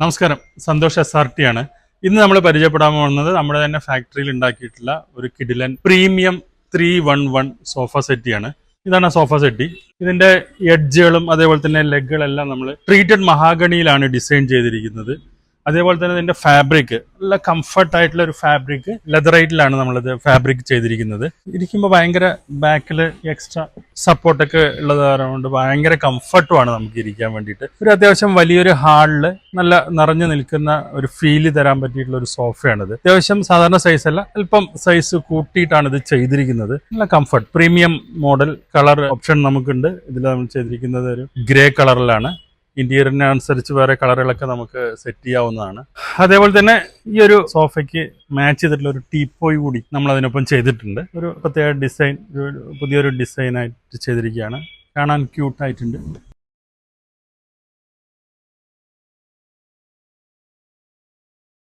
നമസ്കാരം, സന്തോഷ് SRT ആണ്. ഇന്ന് നമ്മൾ പരിചയപ്പെടാൻ പോകുന്നത് നമ്മുടെ തന്നെ ഫാക്ടറിയിൽ ഉണ്ടാക്കിയിട്ടുള്ള ഒരു കിഡിലൻ പ്രീമിയം 311 സോഫ സെറ്റിയാണ്. ഇതാണ് ആ സോഫ സെറ്റി. ഇതിന്റെ എഡ്ജുകളും അതേപോലെ തന്നെ ലെഗുകളെല്ലാം നമ്മൾ ട്രീറ്റഡ് മഹാഗണിയിലാണ് ഡിസൈൻ ചെയ്തിരിക്കുന്നത്. അതേപോലെ തന്നെ ഇതിന്റെ ഫാബ്രിക് നല്ല കംഫർട്ട് ആയിട്ടുള്ള ഒരു ഫാബ്രിക്, ലെതറൈറ്റിലാണ് നമ്മളിത് ഫാബ്രിക് ചെയ്തിരിക്കുന്നത്. ഇരിക്കുമ്പോൾ ഭയങ്കര ബാക്കിൽ എക്സ്ട്രാ സപ്പോർട്ടൊക്കെ ഉള്ളത് കൊണ്ട് ഭയങ്കര കംഫർട്ടുമാണ് നമുക്ക് ഇരിക്കാൻ വേണ്ടിയിട്ട്. ഒരു അത്യാവശ്യം വലിയൊരു ഹാളിൽ നല്ല നിറഞ്ഞു നിൽക്കുന്ന ഒരു ഫീല് തരാൻ പറ്റിയിട്ടുള്ള ഒരു സോഫയാണിത്. അത്യാവശ്യം സാധാരണ സൈസ് അല്ല, അല്പം സൈസ് കൂട്ടിയിട്ടാണ് ഇത് ചെയ്തിരിക്കുന്നത്. നല്ല comfort premium model colour option നമുക്കുണ്ട്. ഇതിൽ നമ്മൾ ചെയ്തിരിക്കുന്നത് ഒരു ഗ്രേ കളറിലാണ്. ഇന്റീരിയറിനനുസരിച്ച് വേറെ കളറുകളൊക്കെ നമുക്ക് സെറ്റ് ചെയ്യാവുന്നതാണ്. അതേപോലെ തന്നെ ഈ ഒരു സോഫയ്ക്ക് മാച്ച് ചെയ്തിട്ടുള്ള ഒരു ടീപ്പോയ് കൂടി നമ്മൾ അതിനൊപ്പം ചെയ്തിട്ടുണ്ട്. ഒരു പ്രത്യേക ഡിസൈൻ, പുതിയൊരു ഡിസൈനായിട്ട് ചെയ്തിരിക്കുകയാണ്. കാണാൻ ക്യൂട്ടായിട്ടുണ്ട്.